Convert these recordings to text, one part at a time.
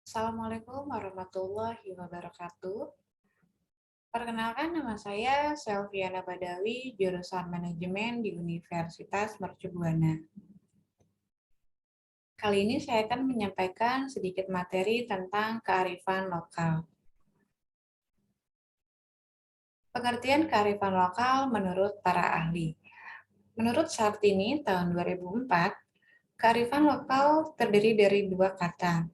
Assalamualaikum warahmatullahi wabarakatuh. Perkenalkan, nama saya Selviana Badawi, jurusan Manajemen di Universitas Mercubuana. Kali ini saya akan menyampaikan sedikit materi tentang kearifan lokal. Pengertian kearifan lokal menurut para ahli. Menurut Sartini tahun 2004, kearifan lokal terdiri dari dua kata,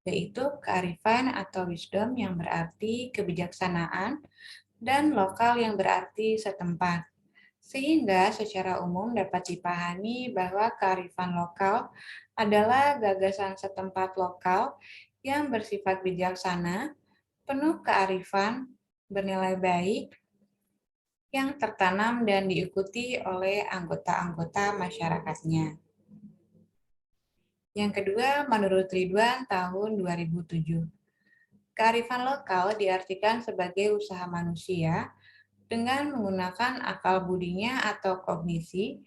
yaitu kearifan atau wisdom yang berarti kebijaksanaan dan lokal yang berarti setempat. Sehingga secara umum dapat dipahami bahwa kearifan lokal adalah gagasan setempat lokal yang bersifat bijaksana, penuh kearifan, bernilai baik, yang tertanam dan diikuti oleh anggota-anggota masyarakatnya. Yang kedua, menurut Ridwan tahun 2007. Kearifan lokal diartikan sebagai usaha manusia dengan menggunakan akal budinya atau kognisi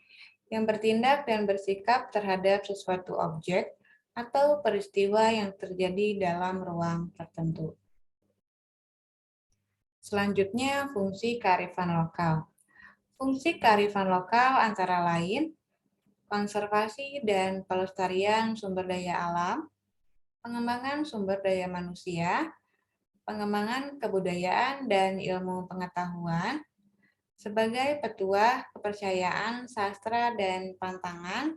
yang bertindak dan bersikap terhadap sesuatu objek atau peristiwa yang terjadi dalam ruang tertentu. Selanjutnya, fungsi kearifan lokal. Fungsi kearifan lokal antara lain konservasi dan pelestarian sumber daya alam, pengembangan sumber daya manusia, pengembangan kebudayaan dan ilmu pengetahuan, sebagai petuah kepercayaan, sastra, dan pantangan,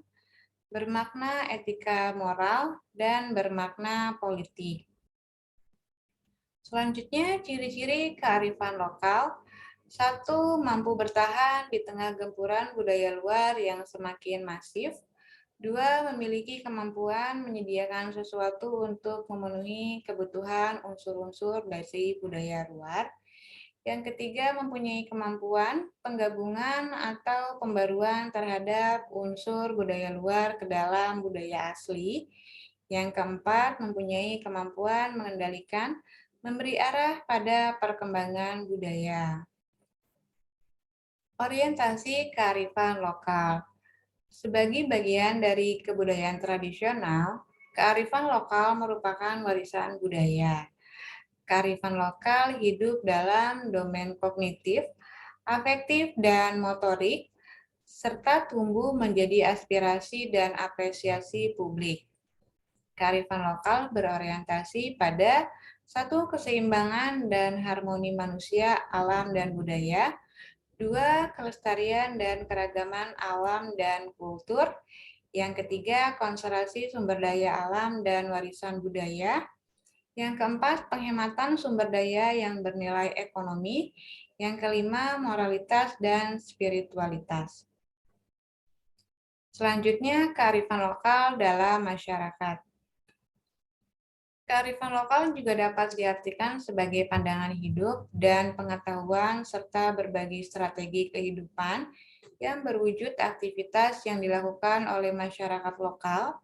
bermakna etika moral, dan bermakna politik. Selanjutnya, ciri-ciri kearifan lokal. 1. Mampu bertahan di tengah gempuran budaya luar yang semakin masif. 2. Memiliki kemampuan menyediakan sesuatu untuk memenuhi kebutuhan unsur-unsur dari budaya luar. Yang ketiga, mempunyai kemampuan penggabungan atau pembaruan terhadap unsur budaya luar ke dalam budaya asli. Yang keempat, mempunyai kemampuan mengendalikan, memberi arah pada perkembangan budaya. Orientasi kearifan lokal. Sebagai bagian dari kebudayaan tradisional, kearifan lokal merupakan warisan budaya. Kearifan lokal hidup dalam domain kognitif, afektif, dan motorik, serta tumbuh menjadi aspirasi dan apresiasi publik. Kearifan lokal berorientasi pada 1. Keseimbangan dan harmoni manusia, alam, dan budaya. 2. Kelestarian dan keragaman alam dan kultur. Yang ketiga, konservasi sumber daya alam dan warisan budaya. Yang keempat, penghematan sumber daya yang bernilai ekonomi. Yang kelima, moralitas dan spiritualitas. Selanjutnya, kearifan lokal dalam masyarakat. Kearifan lokal juga dapat diartikan sebagai pandangan hidup dan pengetahuan serta berbagai strategi kehidupan yang berwujud aktivitas yang dilakukan oleh masyarakat lokal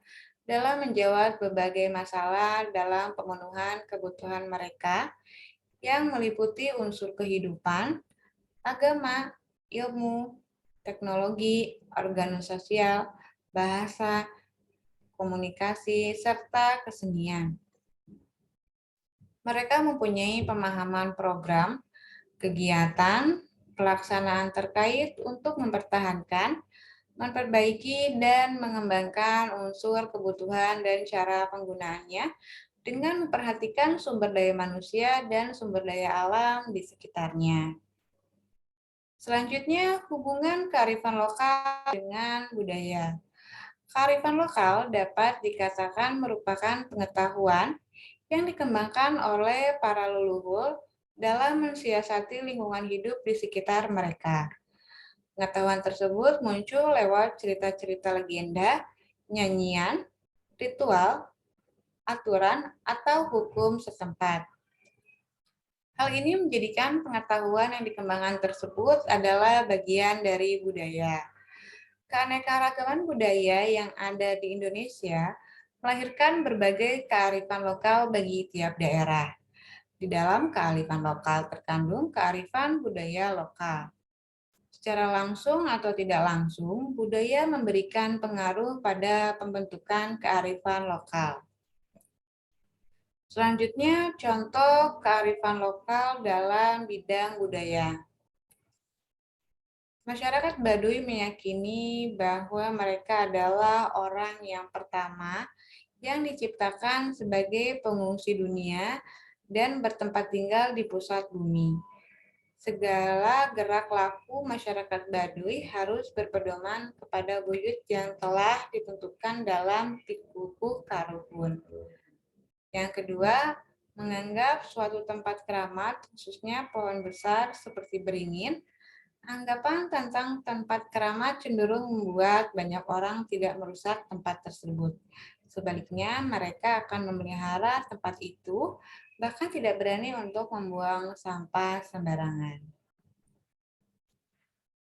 dalam menjawab berbagai masalah dalam pemenuhan kebutuhan mereka yang meliputi unsur kehidupan, agama, ilmu, teknologi, organisasial, bahasa, komunikasi, serta kesenian. Mereka mempunyai pemahaman program, kegiatan, pelaksanaan terkait untuk mempertahankan, memperbaiki, dan mengembangkan unsur kebutuhan dan cara penggunaannya dengan memperhatikan sumber daya manusia dan sumber daya alam di sekitarnya. Selanjutnya, hubungan kearifan lokal dengan budaya. Kearifan lokal dapat dikatakan merupakan pengetahuan yang dikembangkan oleh para leluhur dalam mensiasati lingkungan hidup di sekitar mereka. Pengetahuan tersebut muncul lewat cerita-cerita legenda, nyanyian, ritual, aturan, atau hukum setempat. Hal ini menjadikan pengetahuan yang dikembangkan tersebut adalah bagian dari budaya. Keanekaragaman budaya yang ada di Indonesia melahirkan berbagai kearifan lokal bagi tiap daerah. Di dalam kearifan lokal terkandung kearifan budaya lokal. Secara langsung atau tidak langsung, budaya memberikan pengaruh pada pembentukan kearifan lokal. Selanjutnya, contoh kearifan lokal dalam bidang budaya. Masyarakat Baduy meyakini bahwa mereka adalah orang yang pertama yang diciptakan sebagai pengungsi dunia dan bertempat tinggal di pusat bumi. Segala gerak laku masyarakat Baduy harus berpedoman kepada wujud yang telah ditentukan dalam Tikukuh Karuhun. Yang kedua, menganggap suatu tempat keramat, khususnya pohon besar seperti beringin. Anggapan tentang tempat keramat cenderung membuat banyak orang tidak merusak tempat tersebut. Sebaliknya, mereka akan memelihara tempat itu, bahkan tidak berani untuk membuang sampah sembarangan.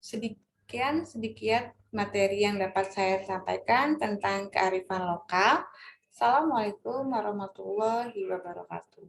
Sedikit materi yang dapat saya sampaikan tentang kearifan lokal. Assalamualaikum warahmatullahi wabarakatuh.